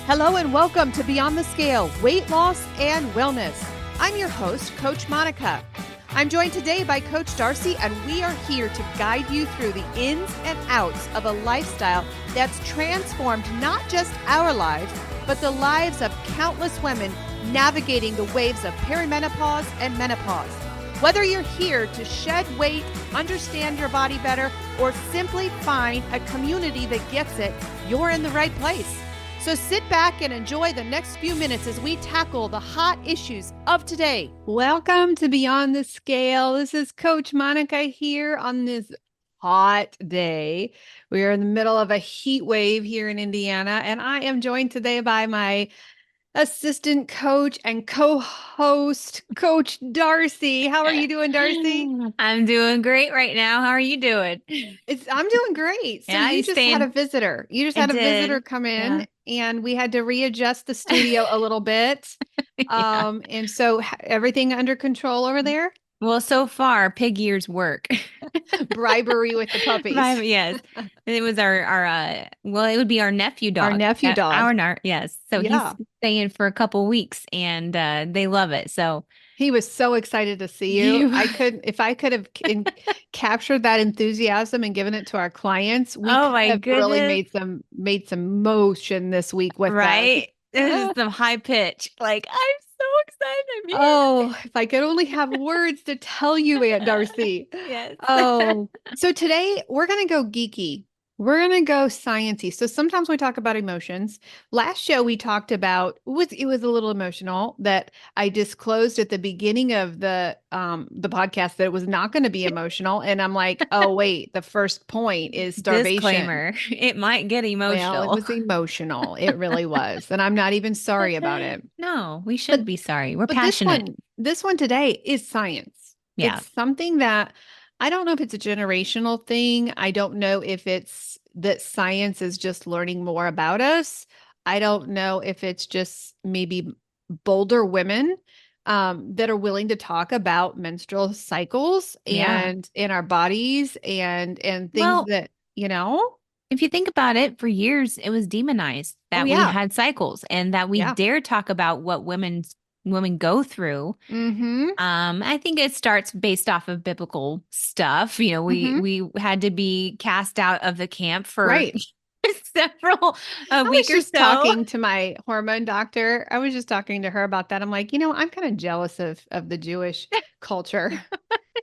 Hello and welcome to Beyond the Scale, Weight Loss and Wellness. I'm your host, Coach Monica. I'm joined today by Coach Darcy, and we are here to guide you through the ins and outs of a lifestyle that's transformed not just our lives, but the lives of countless women navigating the waves of perimenopause and menopause. Whether you're here to shed weight, understand your body better, or simply find a community that gets it, you're in the right place. So sit back and enjoy the next few minutes as we tackle the hot issues of today. Welcome to Beyond the Scale. This is Coach Monica here on this hot day. We are in the middle of a heat wave here in Indiana, and I am joined today by my assistant coach and co-host, Coach Darcy. How are you doing, Darcy? I'm doing great right now. How are you doing? I'm doing great. So Yeah, you just had a visitor. You just had a visitor come in, and we had to readjust the studio a little bit. Yeah. And so everything under control over there? Well, so far, pig ears work. Bribery with the puppies. Yes. It was well, it would be our nephew dog. Our nephew dog. Yes. So he's staying for a couple weeks and they love it. So he was so excited to see you. If I could have captured that enthusiasm and given it to our clients, we could have really made some motion this week with right. This is some high pitch. Like, I'm so excited. Oh, if I could only have words to tell you, Aunt Darcy. Yes. Oh, so today we're going to go geeky. We're going to go sciencey. So sometimes we talk about emotions. Last show we talked about, it was a little emotional that I disclosed at the beginning of the podcast that it was not going to be emotional. And I'm like, oh, wait, the first point is starvation. Disclaimer, it might get emotional. Well, it was emotional. It really was. And I'm not even sorry about it. No, we should be sorry. We're passionate. This one today is science. Yeah. It's something that I don't know if it's a generational thing. I don't know if it's that science is just learning more about us. I don't know if it's just maybe bolder women that are willing to talk about menstrual cycles and in our bodies and things that, if you think about it, for years, it was demonized that we had cycles and that we dare talk about what women go through. Mm-hmm. I think it starts based off of biblical stuff. We had to be cast out of the camp for several weeks or so. Talking to my hormone doctor. I was just talking to her about that. I'm like, I'm kind of jealous of the Jewish culture.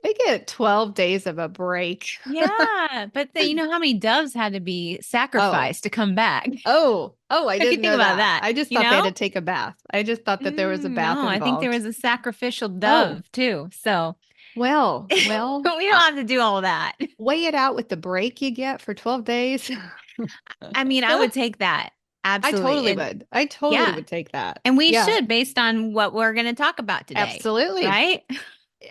They get 12 days of a break. Yeah. But you know how many doves had to be sacrificed to come back? I didn't know about that. I just thought they had to take a bath. I just thought that there was a bath involved. I think there was a sacrificial dove too. So well, we don't have to do all of that. Weigh it out with the break you get for 12 days. I mean, I would take that. Absolutely. I totally would take that. And we should, based on what we're going to talk about today. Absolutely. Right?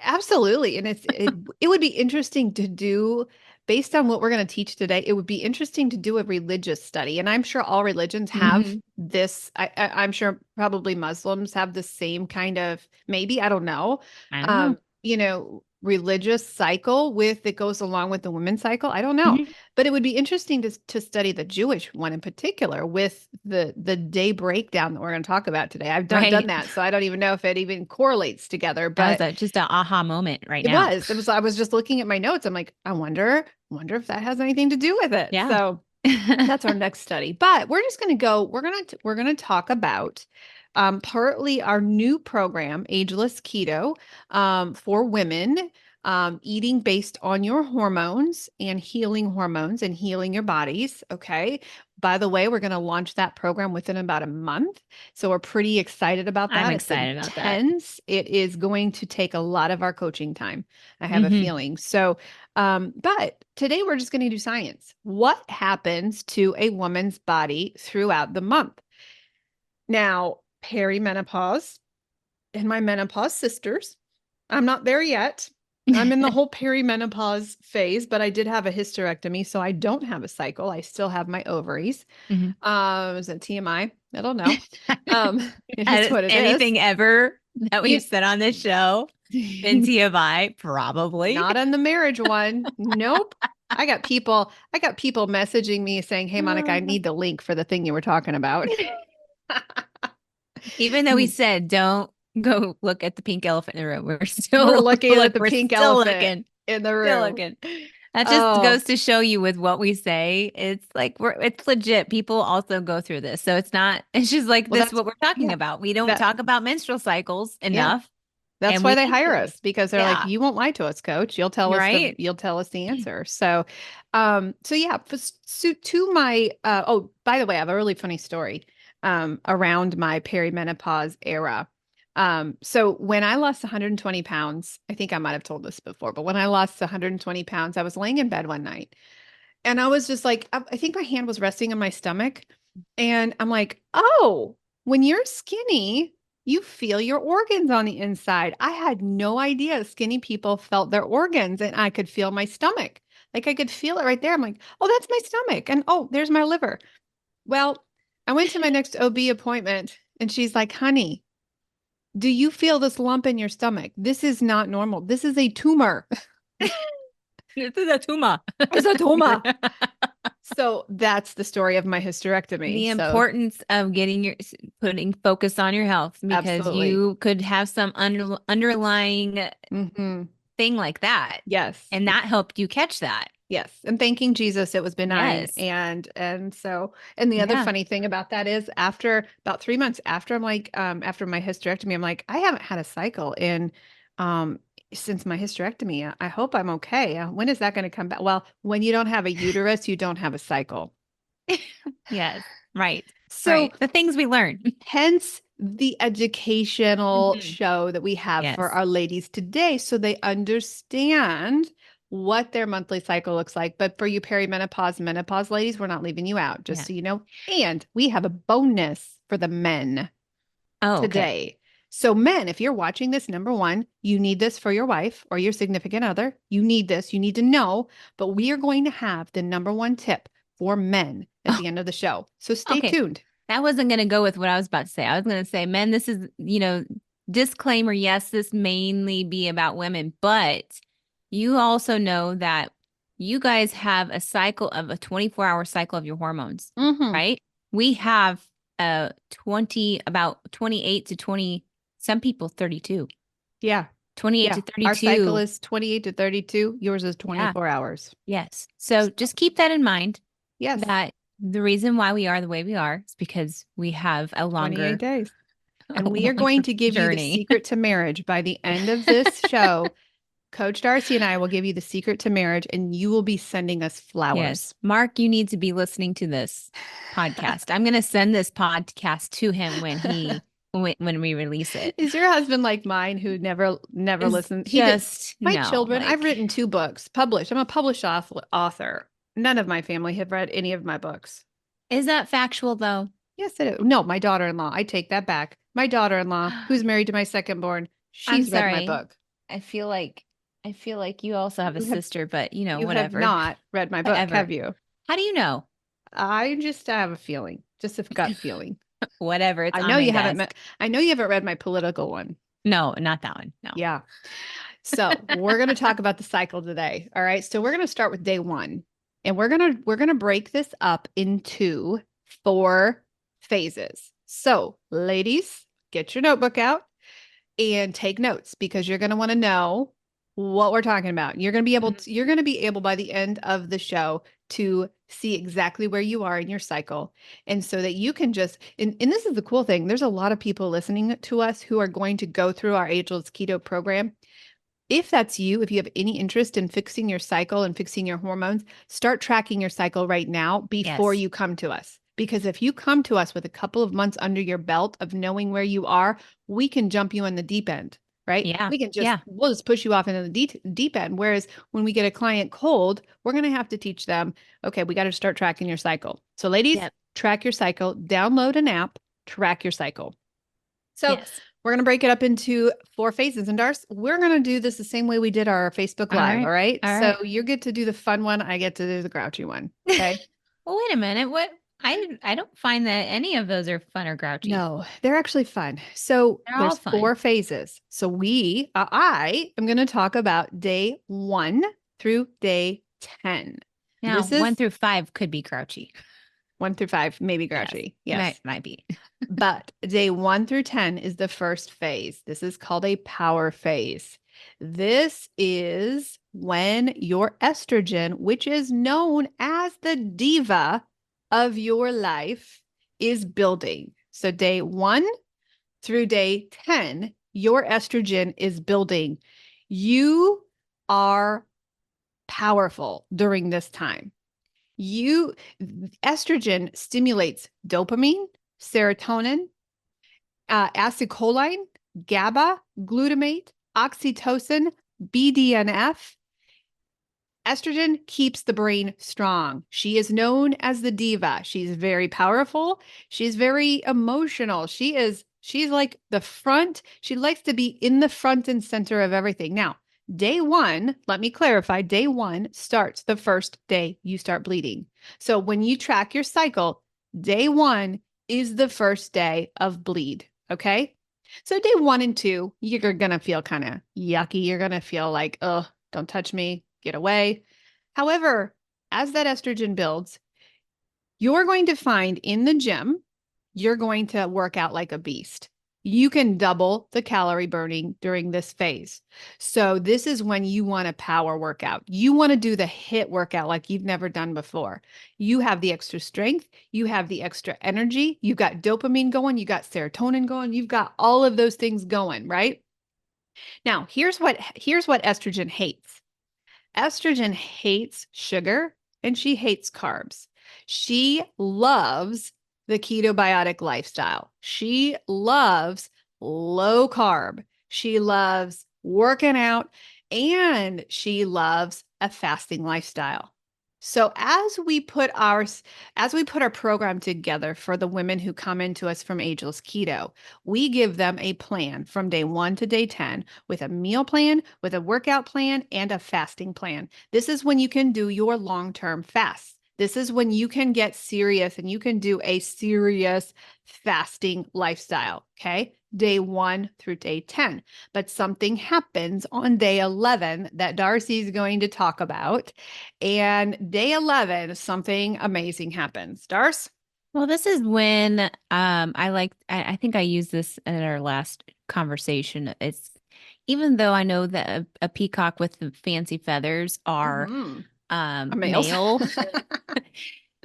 Absolutely. And it would be interesting to do, based on what we're going to teach today, it would be interesting to do a religious study. And I'm sure all religions have this. I'm sure probably Muslims have the same kind of, maybe, I don't know. Religious cycle that goes along with the women's cycle. I don't know, but it would be interesting to study the Jewish one in particular with the day breakdown that we're going to talk about today. I've done that, so I don't even know if it even correlates together. But that was just an aha moment now. It was. I was just looking at my notes. I'm like, I wonder if that has anything to do with it. Yeah. So that's our next study. But we're just going to go. We're going to talk about partly our new program, Ageless Keto, for women, eating based on your hormones and healing your bodies. Okay. By the way, we're going to launch that program within about a month. So we're pretty excited about that. I'm excited about that. It is going to take a lot of our coaching time. I have a feeling. So, but today we're just going to do science. What happens to a woman's body throughout the month? Now, perimenopause and my menopause sisters. I'm not there yet. I'm in the whole perimenopause phase, but I did have a hysterectomy, so I don't have a cycle. I still have my ovaries. Is it TMI? I don't know. It's what it anything is. Ever that we've said on this show been TMI? Probably not on the marriage one. Nope. I got people messaging me saying, "Hey, Monica, I need the link for the thing you were talking about." Even though we said don't go look at the pink elephant in the room, we're We're still looking at the we're pink still elephant looking, in the still room. looking. That just Oh, goes to show you with what we say, it's like it's legit. People also go through this. So it's not, it's just like well, this that's, what we're talking yeah, about. We don't that, talk about menstrual cycles yeah. enough That's and why we they need hire to. us, because they're like, Yeah. you won't lie to us, coach. Right. You'll tell us the answer. So, so yeah, so to my, oh, by the way, I have a really funny story, around my perimenopause era. So when I lost 120 pounds, I think I might have told this before, but when I lost 120 pounds, I was laying in bed one night and I was just like, I think my hand was resting on my stomach. And I'm like, oh, when you're skinny, you feel your organs on the inside. I had no idea skinny people felt their organs and I could feel my stomach. Like I could feel it right there. I'm like, oh, that's my stomach. And oh, there's my liver. Well, I went to my next OB appointment and she's like, honey, do you feel this lump in your stomach? This is not normal. This is a tumor. This is a tumor. It's a tumor. So that's the story of my hysterectomy. The So importance of putting focus on your health because absolutely. you could have some underlying Hmm. thing like that. Yes. And that helped you catch that. Yes. And thanking Jesus, it was benign. Yes. And so, and the other Yeah. funny thing about that is after about 3 months after I'm like, after my hysterectomy, I'm like, I haven't had a cycle in, um, since my hysterectomy. I hope I'm okay. When is that going to come back? Well, when you don't have a uterus, you don't have a cycle. Yes. Right. So Right. The things we learn. hence the educational Mhm. show that we have for Yes. our ladies today so they understand what their monthly cycle looks like. But for you perimenopause, menopause ladies, we're not leaving you out, just Yeah. so you know. And we have a bonus for the men Oh, okay. today. So, men, if you're watching this, number one, you need this for your wife or your significant other. You need this, you need to know. But we are going to have the number one tip for men at Oh, the end of the show. So, stay okay. tuned. That wasn't going to go with what I was about to say. I was going to say, men, this is, disclaimer. Yes, this mainly be about women, but you also know that you guys have a cycle of a 24-hour cycle of your hormones, Hmm. right? We have about 28 to 20, some people 32, Yeah. 28 Yeah. to Our cycle 32. is 28 to 32. Yours is Yeah. 24 hours. Yes. So just keep that in mind Yes. that the reason why we are the way we are is because we have 28 days. a And we are going longer to give you the journey. secret to marriage by the end of this show. Coach Darcy and I will give you the secret to marriage, and you will be sending us Yes. flowers. Mark, you need to be listening to this podcast. I'm going to send this podcast to him when we release it. Is your husband like mine who never It's listened? He did. just My no, children, I've like, written 2 books published. I'm a published author. None of my family have read any of my books. is that factual though? Yes, it is. No, my daughter-in-law. I take that back. My daughter-in-law, who's married to my second born, I'm she's read my sorry. book. I feel like you also have a You have sister, but you have whatever. not read my book, Whatever. have you? How do you know? I just have a feeling, just a gut feeling. Whatever. It's I on know my you haven't desk. met. I know you haven't read my political one. No, not that one. No. Yeah. So we're going to talk about the cycle today. All right. So we're going to start with day one, and we're gonna break this up into 4 phases. So, ladies, get your notebook out and take notes because you're going to want to know what we're talking about. You're going to be able by the end of the show to see exactly where you are in your cycle. And so that you can just, and this is the cool thing. There's a lot of people listening to us who are going to go through our Ageless Keto program. If that's you, if you have any interest in fixing your cycle and fixing your hormones, start tracking your cycle right now before Yes. you come to us. Because if you come to us with a couple of months under your belt of knowing where you are, we can jump you in the deep end, right? Yeah. We'll just push you off into the deep end. Whereas when we get a client cold, we're going to have to teach them, okay, we got to start tracking your cycle. So ladies, Yep. track your cycle, download an app, track your cycle. So Yes. we're going to break it up into 4 phases. And Darce, we're going to do this the same way we did our Facebook All Live. right. All right. All So right. you get to do the fun one. I get to do the grouchy one. Okay. Well, wait a minute. What? I don't find that any of those are fun or grouchy. No, they're actually fun. So They're all there's fun. 4 phases. So I am going to talk about day 1 through day 10. Now, This one is through five could be grouchy. 1 through 5, maybe Yes. grouchy. Yes. Might be. But day 1 through 10 is the first phase. This is called a power phase. This is when your estrogen, which is known as the diva of your life, is building. So day 1 through day 10, your estrogen is building. You are powerful during this time. Estrogen stimulates dopamine, serotonin, acetylcholine, GABA, glutamate, oxytocin, BDNF. Estrogen keeps the brain strong. She is known as the diva. She's very powerful. She's very emotional. She's like the front. She likes to be in the front and center of everything. Now, day 1, let me clarify, day 1 starts the first day you start bleeding. So when you track your cycle, day 1 is the first day of bleed. Okay. So day 1 and 2, you're going to feel kind of yucky. You're going to feel like, oh, don't touch me, get away. However, as that estrogen builds, you're going to find in the gym, you're going to work out like a beast. You can double the calorie burning during this phase. So this is when you want a power workout. You want to do the HIIT workout like you've never done before. You have the extra strength. You have the extra energy. You've got dopamine going. You got serotonin going. You've got all of those things going, right? Now, here's what estrogen hates. Estrogen hates sugar and she hates carbs. She loves the ketobiotic lifestyle. She loves low carb. She loves working out and she loves a fasting lifestyle. So as we put our program together for the women who come into us from Ageless Keto, we give them a plan from day 1 to day 10 with a meal plan, with a workout plan, and a fasting plan. This is when you can do your long-term fasts. This is when you can get serious and you can do a serious fasting lifestyle, okay? Day 1 through day 10. But something happens on day 11 that Darcy is going to talk about. And day 11, something amazing happens. Darcy? Well, this is when I think I used this in our last conversation. It's even though I know that a peacock with the fancy feathers are male.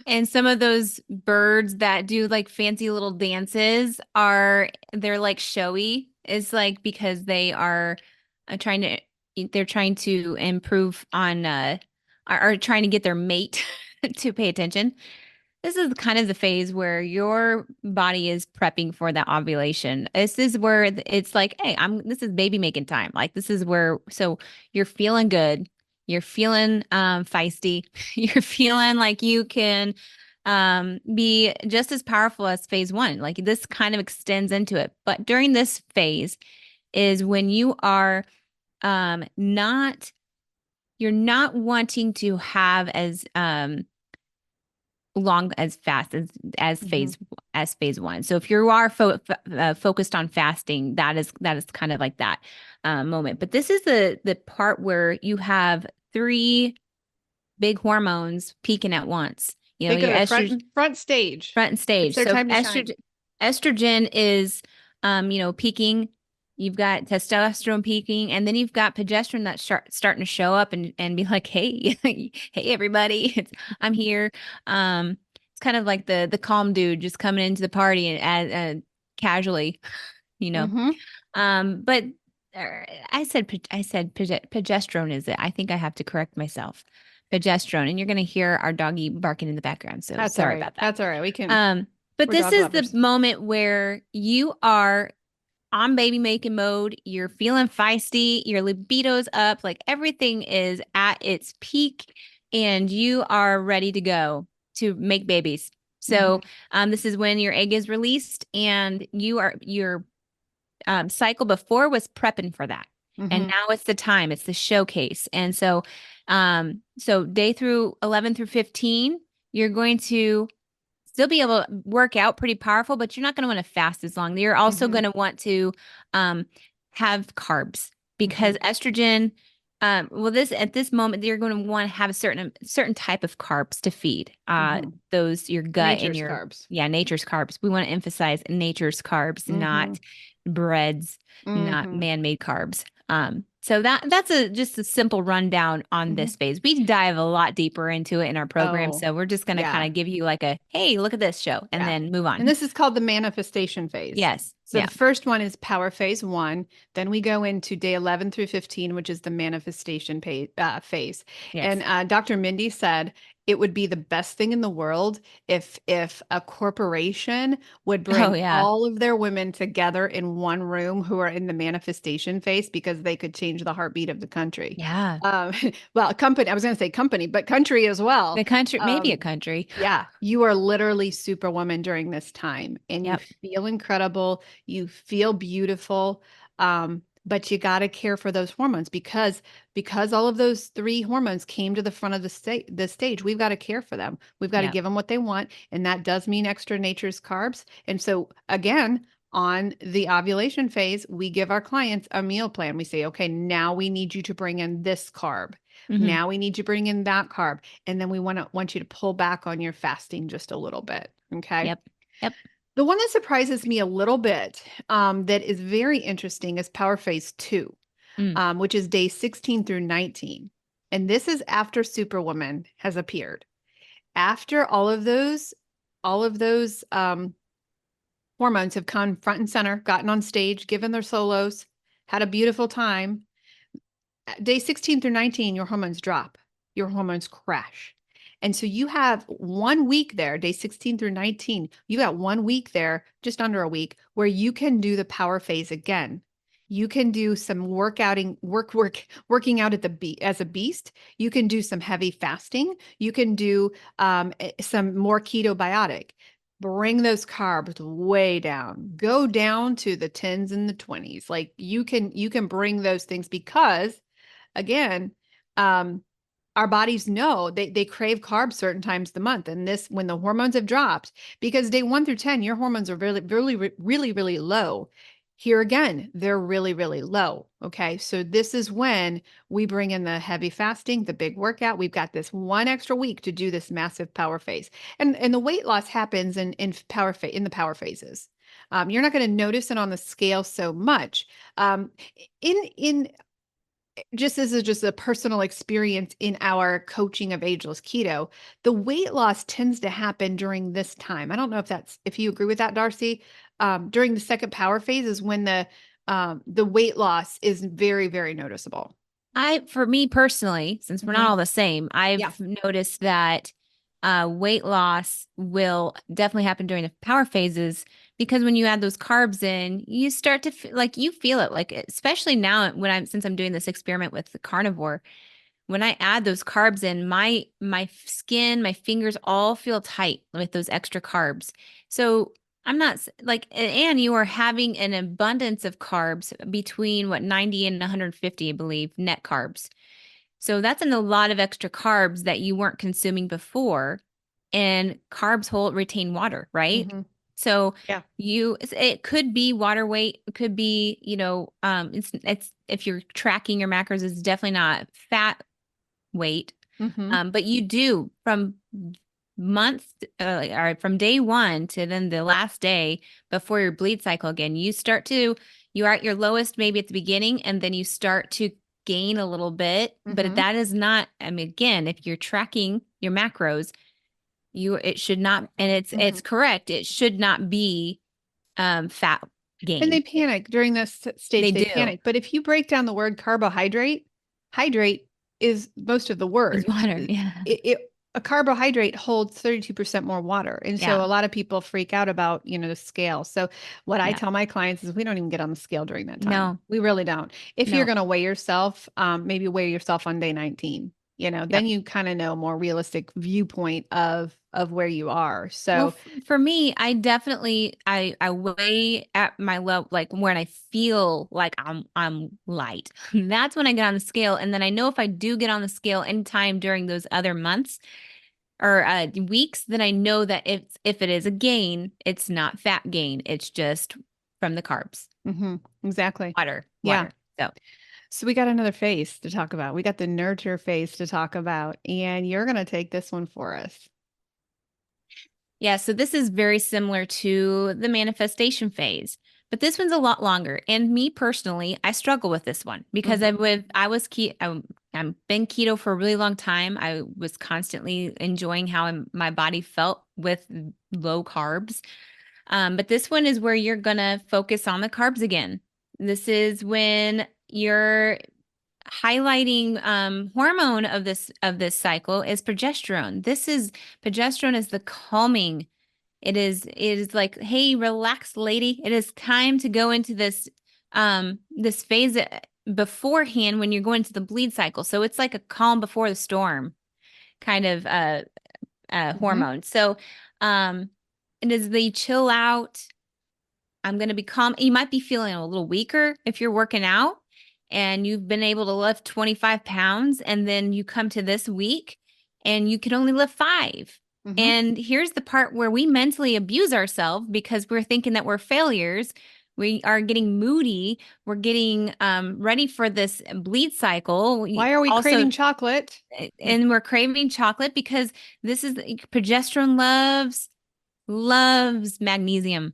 And some of those birds that do like fancy little dances they're like showy. It's like because they are they're trying to improve on are trying to get their mate to pay attention. This is kind of the phase where your body is prepping for that ovulation. This is where it's like, hey, this is baby making time. Like this is where, so you're feeling good. You're feeling feisty. You're feeling like you can be just as powerful as phase 1. Like this kind of extends into it. But during this phase is when you are you're not wanting to have as long as fast as phase 1. So if you are focused on fasting, that is kind of like that moment. But this is the part where you have 3 big hormones peaking at once. You know, they go your to front stage. It's their time to shine. Estrogen is peaking. You've got testosterone peaking, and then you've got progesterone that's starting to show up and be like, hey, hey, everybody, I'm here. It's kind of like the calm dude just coming into the party and casually, you know. But I said progesterone is it. I think I have to correct myself. Progesterone, and you're going to hear our doggy barking in the background. So that's sorry about that. That's all right. We can. But this is the moment where you are on baby making mode, you're feeling feisty, your libido's up, like everything is at its peak, and you are ready to go to make babies. So this is when your egg is released, and your cycle before was prepping for that. And now it's the time, it's the showcase. And so day 11 through 15, you're going to still be able to work out pretty powerful, but you're not going to want to fast as long. You're also going to want to have carbs because estrogen Well, this at this moment, you're going to want to have a certain type of carbs to feed. Hmm. Those your gut and Nature's your carbs. yeah, nature's carbs. We want to emphasize nature's carbs, Hmm. not breads, not Hmm. man-made carbs. So that's just a simple rundown on Hmm. this phase. We dive a lot deeper into it in our program, Oh, so we're just going to kind yeah. of give you like a hey, look at this show, and Yeah. then move And on. this is called the manifestation phase. Yes, So yeah, the first one is power phase one. Then we go into day 11 through 15, which is the manifestation phase. And yes. Dr. Mindy said it would be the best thing in the world if a corporation would Oh bring yeah, all of their women together in one room who are in the manifestation phase because they could change the heartbeat of the country. yeah. Um, well, company, I was going to say company, but country as well. The country, maybe a Um, country. yeah, you are literally superwoman during this time and you Yep, feel incredible, you feel beautiful. But you got to care for those hormones because all of those three hormones came to the front of the stage. We've got to care for them. We've got to yep. give them what they want, and that does mean extra nature's carbs. And so again, on the ovulation phase, we give our clients a meal plan. We say, okay, now we need you to bring in this carb. Hmm. Now we need to bring in that carb. And then we want you to pull back on your fasting just a little bit. Okay. Yep. Yep. The one that surprises me a little bit that is very interesting is Power Phase 2, Mm. which is day 16 through 19. And this is after Superwoman has appeared. After all of those hormones have come front and center, gotten on stage, given their solos, had a beautiful time. Day 16 through 19, your hormones drop, your hormones crash. And so you have 1 week there, day 16 through 19, you got 1 week there, just under a week, where you can do the power phase again. You can do some working out at as a beast. You can do some heavy fasting. You can do some more ketobiotic. Bring those carbs way down. Go down to the 10s and the 20s. Like you can bring those things because again, um, our bodies know they crave carbs certain times of the month. And this, when the hormones have dropped, because day 1 through 10, your hormones are really, really, really, really low. Here again, they're really, really low. Okay. So this is when we bring in the heavy fasting, the big workout. We've got this one extra week to do this massive power phase. And the weight loss happens in the power phases. You're not going to notice it on the scale so much. In just a personal experience in our coaching of ageless keto, the weight loss tends to happen during this time. I don't know if you agree with that, Darcy. During the second power phase is when the weight loss is very, very noticeable. For me personally, since we're not Hmm. all the same, Yeah. I've noticed that weight loss will definitely happen during the power phases because when you add those carbs in, you start to like you feel it, like especially now when since I'm doing this experiment with the carnivore, when I add those carbs in, my skin, my fingers all feel tight with those extra carbs. So I'm not like, and you are having an abundance of carbs between what 90 and 150, I believe, net carbs. So that's a lot of extra carbs that you weren't consuming before. And carbs retain water, right? Hmm. So Yeah. it could be water weight, it could be, it's if you're tracking your macros, it's definitely not fat weight. Hmm. But you do from months or from day one to then the last day before your bleed cycle again, you are at your lowest maybe at the beginning, and then you start to gain a little bit. But Hmm. that is not, I mean, again, if you're tracking your macros, it should not, and Hmm. it's correct. It should not be fat And they gain. panic during this stage, They they do. panic. But if you break down the word carbohydrate, hydrate is most of the It's word. water. It, Yeah. a carbohydrate holds 32% more water. And so Yeah. a lot of people freak out about, the scale. So what I Yeah. tell my clients is we don't even get on the scale during that time. No, We really don't. If you're no. going to weigh yourself, maybe weigh yourself on day 19. Then Yep. you kind of know a more realistic viewpoint of where you are. Well, So, for me, I definitely I weigh at my level, like when I feel like I'm light. That's when I get on the scale, and then I know if I do get on the scale anytime during those other months or weeks, then I know that if it is a gain, it's not fat gain. It's just from the carbs, mhm, exactly. water, Yeah. water. So. So we got another phase to talk about. We got the nurture phase to talk about, and you're going to take this one for us. Yeah, so this is very similar to the manifestation phase, but this one's a lot longer. And me personally, I struggle with this one because Mhm. I was I've been keto for a really long time. I was constantly enjoying how my body felt with low carbs. But this one is where you're gonna focus on the carbs again. This is when you're highlighting hormone of this cycle is progesterone. Progesterone is the calming. It is like, hey, relax, lady. It is time to go into this phase beforehand when you're going to the bleed cycle. So it's like a calm before the storm kind of Mhm. hormone. So um it is the chill out. I'm going to be calm. You might be feeling a little weaker if you're working out and you've been able to lift 25 pounds, and then you come to this week and you can only lift 5. Mhm. And here's the part where we mentally abuse ourselves because we're thinking that we're failures. We are getting moody. We're getting ready for this bleed cycle. We Why are we also, craving chocolate? and we're craving chocolate because this is progesterone loves magnesium,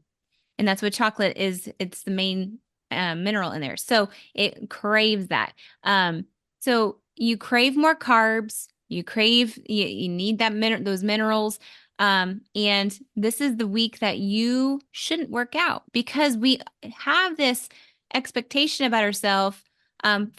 and that's what chocolate is. It's the main mineral in there. So it craves that. So you crave more carbs. You need those minerals. And this is the week that you shouldn't work out because we have this expectation about ourselves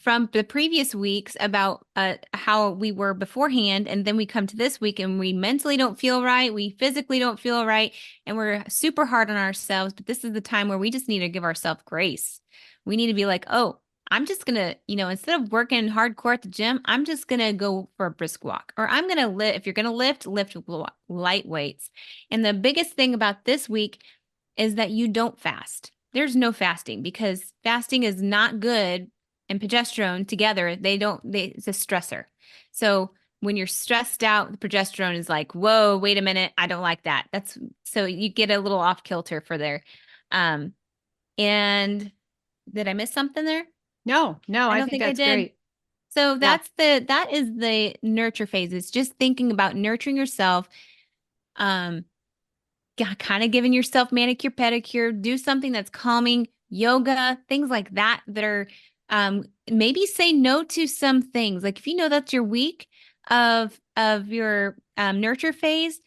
from the previous weeks about how we were beforehand. And then we come to this week and we mentally don't feel right. We physically don't feel right, and we're super hard on ourselves. But this is the time where we just need to give ourselves grace. We need to be like, oh, I'm just going to, instead of working hardcore at the gym, I'm just going to go for a brisk walk. Or I'm going to lift. If you're going to lift with light weights. And the biggest thing about this week is that you don't fast. There's no fasting because fasting is not good, and progesterone together, it's a stressor. So when you're stressed out, the progesterone is like, whoa, wait a minute, I don't like that. So you get a little off kilter for there. Um, and did I miss something there? No, no, I I don't think think I that's did. great. So Yeah. that is the nurture phase. It's just thinking about nurturing yourself. Um, kind of giving yourself manicure, pedicure, do something that's calming, yoga, things like that that are maybe say no to some things. Like if you know that's your week of your nurture phase,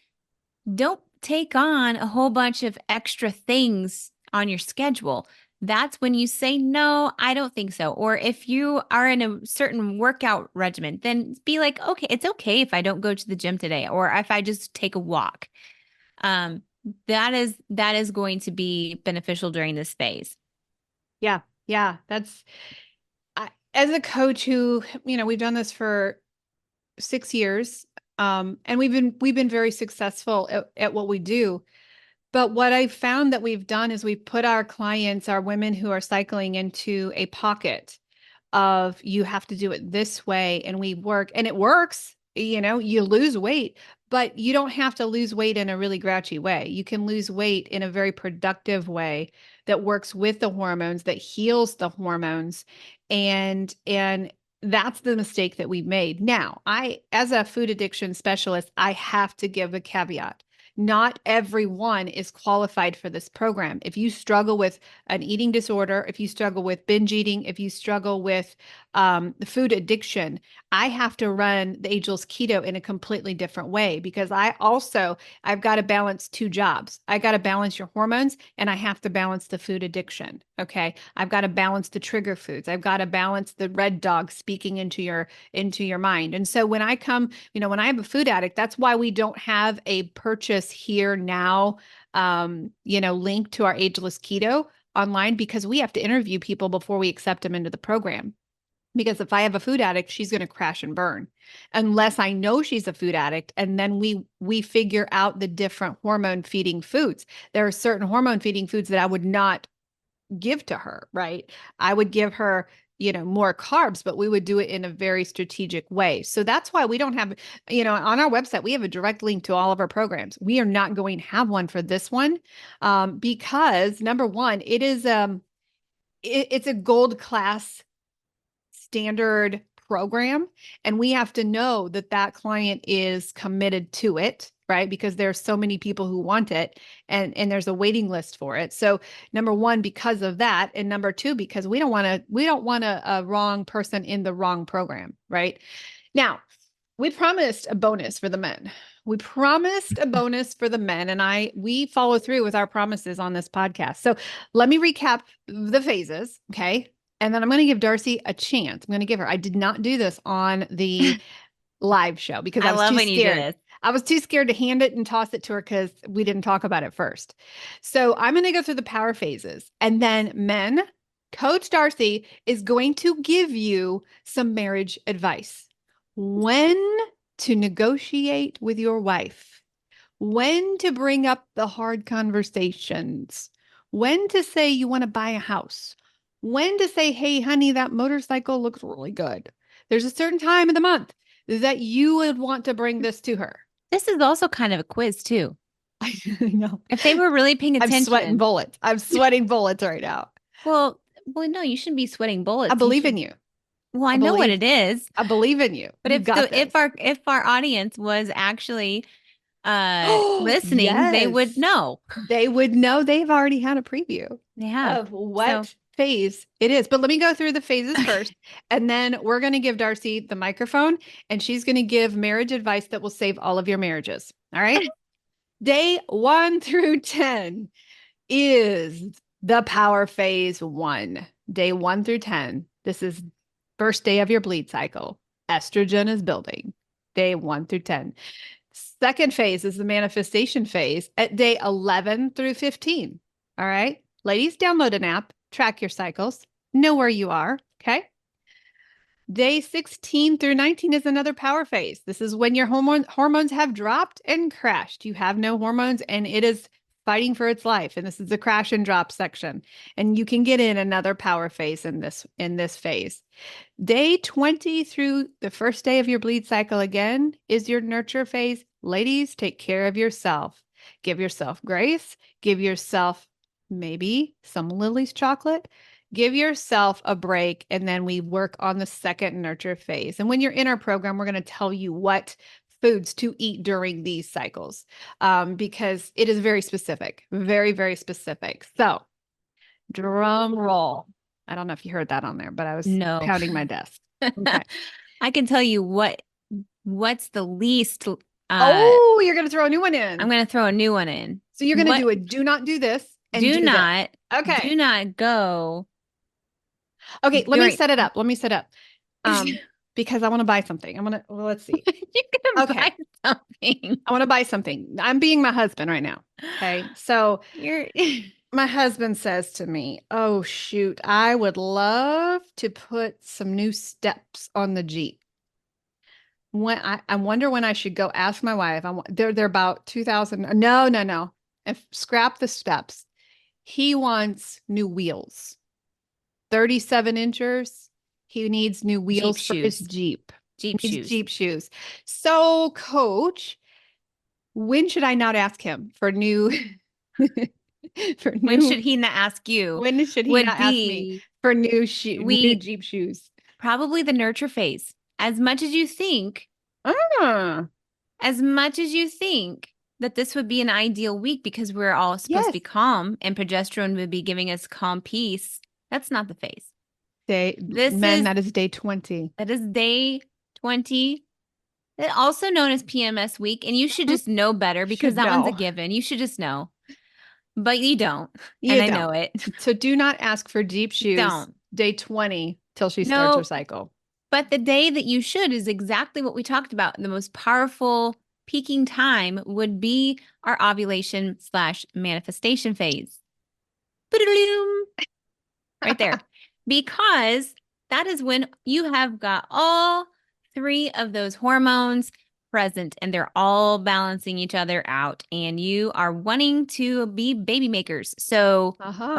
don't take on a whole bunch of extra things on your schedule. That's when you say, no, I don't think so. Or if you are in a certain workout regimen, then be like, okay, it's okay if I don't go to the gym today, or if I just take a walk. Um, that is going to be beneficial during this phase. Yeah. Yeah. As a coach who, we've done this for 6 years, and we've been very successful at what we do. But what I've found that we've done is we've put our clients, our women who are cycling, into a pocket of you have to do it this way, and we work, and it works. You lose weight, but you don't have to lose weight in a really grouchy way. You can lose weight in a very productive way that works with the hormones, that heals the hormones. And that's the mistake that we've made. Now, as a food addiction specialist, I have to give a caveat. Not everyone is qualified for this program. If you struggle with an eating disorder, if you struggle with binge eating, if you struggle with food addiction, I have to run the Ageless Keto in a completely different way, because I've got to balance two jobs. I got to balance your hormones, and I have to balance the food addiction. Okay. I've got to balance the trigger foods. I've got to balance the red dog speaking into your mind. And so when I come, when I have a food addict, that's why we don't have a purchase here now, link to our Ageless Keto online, because we have to interview people before we accept them into the program. Because if I have a food addict, she's going to crash and burn unless I know she's a food addict. And then we figure out the different hormone feeding foods. There are certain hormone feeding foods that I would not give to her, right? I would give her, more carbs, but we would do it in a very strategic way. So that's why we don't have, on our website, we have a direct link to all of our programs. We are not going to have one for this one, because number one, it's a gold class standard program, and we have to know that that client is committed to it, right? Because there's so many people who want it, and there's a waiting list for it. So number one, because of that, and number two, because we don't want a wrong person in the wrong program, right? Now, we promised a bonus for the men. We promised a bonus for the men, and we follow through with our promises on this podcast. So let me recap the phases, okay? And then I'm going to give Darcy a chance. I'm going to give her. I did not do this on the live show because I was too scared. I was too scared to hand it and toss it to her because we didn't talk about it first. So I'm going to go through the power phases, and then men, Coach Darcy is going to give you some marriage advice. When to negotiate with your wife, when to bring up the hard conversations, when to say you want to buy a house, when to say, hey, honey, that motorcycle looks really good. There's a certain time of the month that you would want to bring this to her. This is also kind of a quiz too. I know. If they were really paying attention. I'm sweating bullets. I'm sweating bullets right now. Well, no, you shouldn't be sweating bullets. I believe in you. Well, I know what it is. I believe in you. But if our audience was actually listening, yes. they would know. They would know. They've already had a preview. They have. Of what phase it is. But let me go through the phases first. And then we're going to give Darcy the microphone, and she's going to give marriage advice that will save all of your marriages. All right. Day 1 through 10 is the power phase 1. Day 1 through 10. This is first day of your bleed cycle. Estrogen is building. Day 1 through 10. Second phase is the manifestation phase at day 11 through 15. All right. Ladies, download an app, track your cycles, know where you are. Okay. Day 16 through 19 is another power phase. This is when your hormones have dropped and crashed. You have no hormones and it is fighting for its life. And this is the crash and drop section. And you can get in another power phase in this phase. Day 20 through the first day of your bleed cycle again is your nurture phase. Ladies, take care of yourself. Give yourself grace. Give yourself maybe some Lily's chocolate. Give yourself a break. And then we work on the second nurture phase. And when you're in our program, we're going to tell you what foods to eat during these cycles, because it is very specific, very, very specific. So drum roll. I don't know if you heard that on there, but I was pounding my desk. Okay. I can tell you what's the least. You're going to throw a new one in. I'm going to throw a new one in. So you're going to do a do not do this. And do not. This. Okay. Do not go. Okay. Let me set it up. Because I want to buy something. Let's see. You're going to buy something. I want to buy something. I'm being my husband right now. Okay. So my husband says to me, oh, shoot, I would love to put some new steps on the Jeep. When I wonder when I should go ask my wife. They're about 2,000. No. Scrap the steps. He wants new wheels. 37 inches. He needs new wheels for his Jeep. Jeep shoes. So, Coach, when should I not ask him for new? When should he not ask you? When should he not ask me for new Jeep shoes? Probably the nurture phase. As much as you think that this would be an ideal week because we're all supposed to be calm and progesterone would be giving us calm peace. That's not the phase. That is day 20. That is day 20. Also known as PMS week. And you should just know better because that one's a given. You should just know. But you don't. I know it. So do not ask for Jeep shoes. Day 20 till she starts her cycle. But the day that you should is exactly what we talked about. The most powerful peaking time would be our ovulation/manifestation phase. Right there. Because that is when you have got all 3 of those hormones present and they're all balancing each other out and you are wanting to be baby makers. So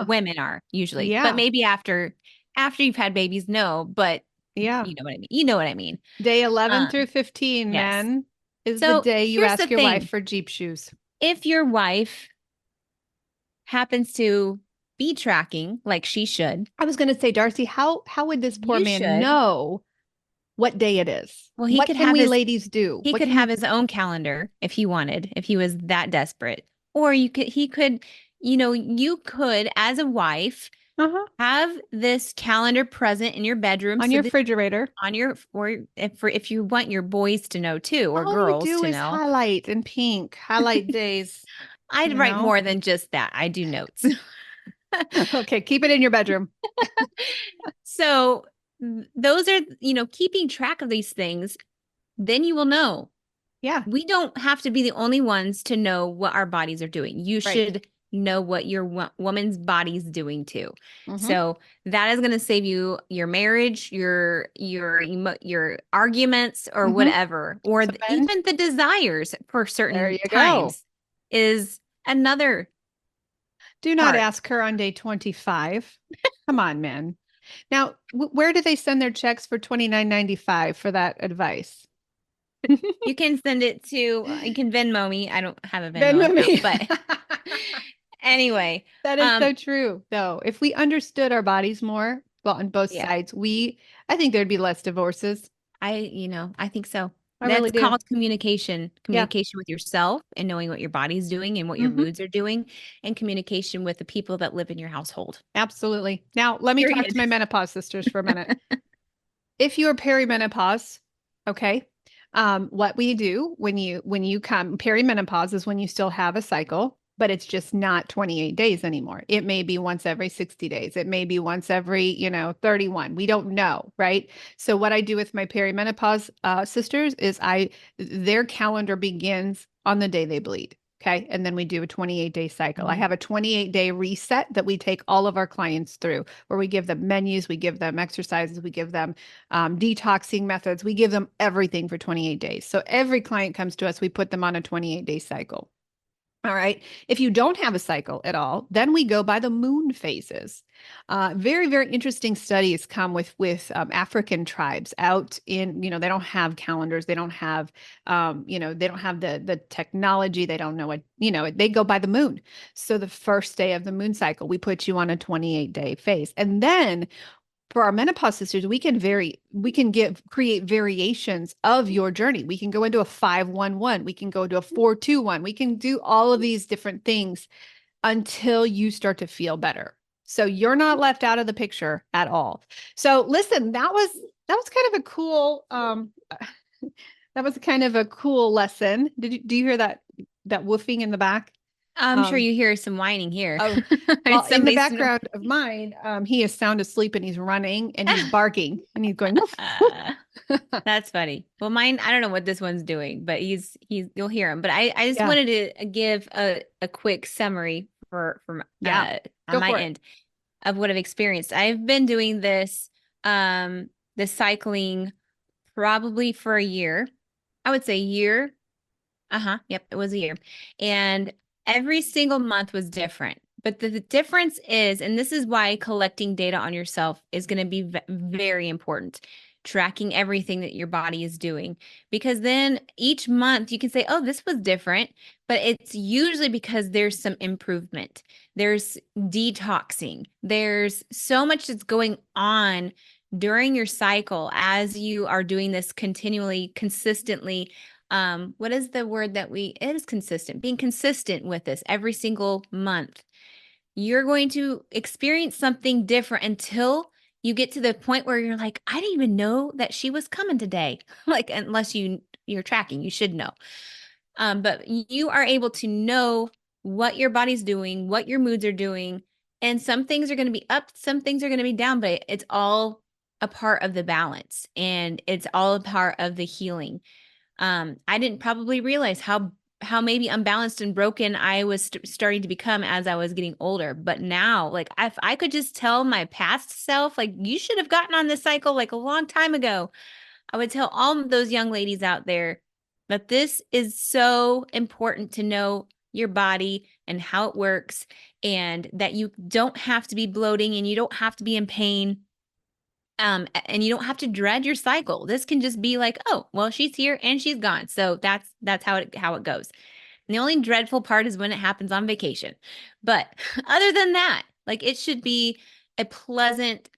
women are usually, but maybe after you've had babies, no, but you know what I mean. You know what I mean. Day 11 through 15, then is the day you ask your wife for Jeep shoes. If your wife happens to be tracking like she should. I was going to say, Darcy, how would this poor You man should. know what day it is? Well, What can we ladies do? he What could can have we? his own calendar if he wanted, if he was that desperate. Or he could, you could, as a wife, Uh-huh. have this calendar present in your bedroom On so your that refrigerator. on your, or if you want your boys to know too, or All you girls do to is know. highlight in pink, highlight days, I'd you write know? more than just that. I do notes. Okay, keep it in your bedroom. So those are, keeping track of these things, then you will know. Yeah, We don't have to be the only ones to know what our bodies are doing. You right. should know what your woman's body's doing too. Mm-hmm. So that is going to save you your marriage, your arguments or Mm-hmm. whatever, or So Ben, even the desires for there certain you go. times is another Do not part. ask her on day 25. Come on, man. Now, where do they send their checks for 29.95 for that advice? You can send it to, you can Venmo me. I don't have a Venmo Venmo account, me. but anyway, That is um, so true, though. If we understood our bodies more, well, on both yeah. sides, I think there'd be less divorces. I think so. I really That's do. called communication, Yeah. communication with yourself and knowing what your body's doing and what your Hmm. moods are doing, and communication with the people that live in your household. Absolutely. Now, let me talk to Period. my menopause sisters for a minute. If you are perimenopause, okay, what we do when you come perimenopause is when you still have a cycle, but it's just not 28 days anymore. It may be once every 60 days. It may be once every 31. We don't know, right? So what I do with my perimenopause sisters is their calendar begins on the day they bleed. Okay. And then we do a 28-day cycle. I Mhm. have a 28-day reset that we take all of our clients through, where we give them menus, we give them exercises, we give them detoxing methods. We give them everything for 28 days. So every client comes to us, we put them on a 28-day cycle. All right. If you don't have a cycle at all, then we go by the moon phases. Very, very interesting studies come with African tribes out in, they don't have calendars, they don't have, they don't have the technology, they don't know what, they go by the moon. So the first day of the moon cycle, we put you on a 28-day phase, and then for our menopause sisters, create variations of your journey. We can go into a 5-1-1, we can go into a 4-2-1, we can do all of these different things until you start to feel better. So you're not left out of the picture at all. So listen, that was kind of a cool that was kind of a cool lesson. Do you hear that woofing in the back? I'm sure Um, you hear some whining here. Oh, well, in the Somebody's background of mine, he is sound asleep and he's running and he's barking and he's going, woof, woof. That's funny. Well, mine, I don't know what this one's doing, but you'll hear him. But I just Yeah, wanted to give a quick summary from yeah, on go my for it. end of what I've experienced. I've been doing this cycling probably for a year. I would say a year. Yep, it was a year. And every single month was different. But the difference is, and this is why collecting data on yourself is going to be very important, tracking everything that your body is doing. Because then each month you can say, oh, this was different. But it's usually because there's some improvement. There's detoxing. There's so much that's going on during your cycle as you are doing this continually, consistently. What is the word it is consistent, being consistent with this every single month. You're going to experience something different until you get to the point where you're like, I didn't even know that she was coming today. Like, unless you're tracking, you should know. But you are able to know what your body's doing, what your moods are doing, and some things are going to be up, some things are going to be down, but it's all a part of the balance and it's all a part of the healing. I didn't probably realize how maybe unbalanced and broken I was starting to become as I was getting older. But now, like if I could just tell my past self, like you should have gotten on this cycle like a long time ago, I would tell all of those young ladies out there that this is so important to know your body and how it works, and that you don't have to be bloating and you don't have to be in pain. And you don't have to dread your cycle. This can just be like, oh, well, she's here and she's gone. So that's how it goes. And the only dreadful part is when it happens on vacation. But other than that, Like it should be a pleasant,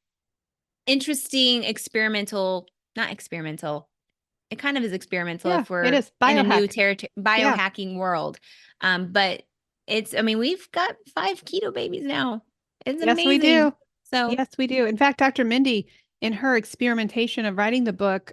interesting, not experimental. It kind of is experimental Yeah, if it we're is in a new biohack. territory, Yeah. biohacking world. But I mean, we've got 5 keto babies now. It's Yes, we amazing. do. So Yes, we do. In fact, Dr. Mindy, in her experimentation of writing the book,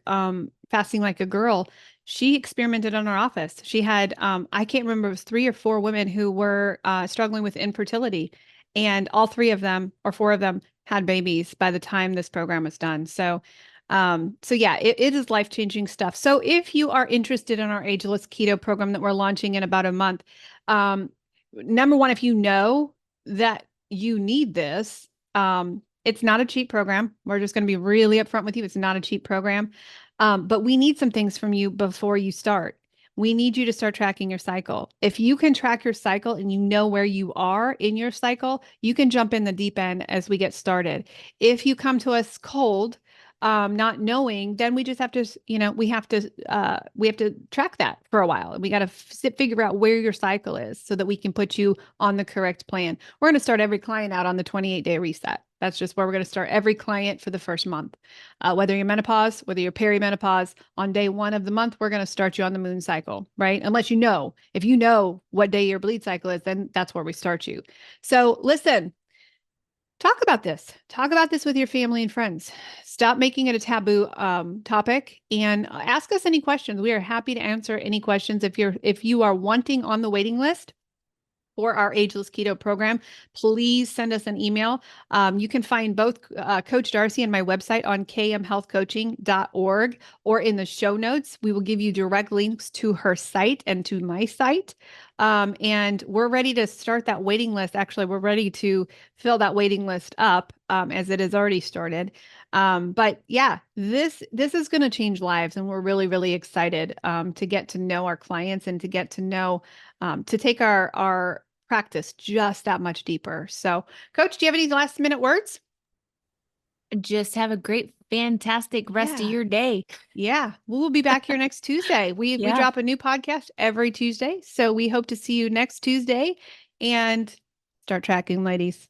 Fasting Like a Girl, she experimented on her office. She had, I can't remember, it was 3 or 4 women who were struggling with infertility. And all 3 of them or 4 of them had babies by the time this program was done. So yeah, it is life-changing stuff. So if you are interested in our Ageless Keto program that we're launching in about a month, um, number one, if you know that you need this, it's not a cheap program. We're just going to be really upfront with you. It's not a cheap program. But we need some things from you before you start. We need you to start tracking your cycle. If you can track your cycle and you know where you are in your cycle, you can jump in the deep end as we get started. If you come to us cold, not knowing, then we just have to, we have to track that for a while. And we got to figure out where your cycle is so that we can put you on the correct plan. We're going to start every client out on the 28-day reset. That's just where we're going to start every client for the first month. Whether you're menopause, whether you're perimenopause, on day 1 of the month, we're going to start you on the moon cycle, right? Unless if you know what day your bleed cycle is, then that's where we start you. So listen, talk about this. Talk about this with your family and friends. Stop making it a taboo topic and ask us any questions. We are happy to answer any questions. If you are wanting on the waiting list for our Ageless Keto program, please send us an email. You can find both Coach Darcy and my website on kmhealthcoaching.org or in the show notes. We will give you direct links to her site and to my site. And we're ready to start that waiting list. Actually, we're ready to fill that waiting list up as it has already started. But yeah, this is going to change lives, and we're really, really excited to get to know our clients and to get to know to take our practice just that much deeper. So, Coach, do you have any last minute words? just have a great, fantastic rest of Yeah. your day. Yeah. We'll be back here next Tuesday. We Yeah. drop a new podcast every Tuesday. So we hope to see you next Tuesday and start tracking, ladies.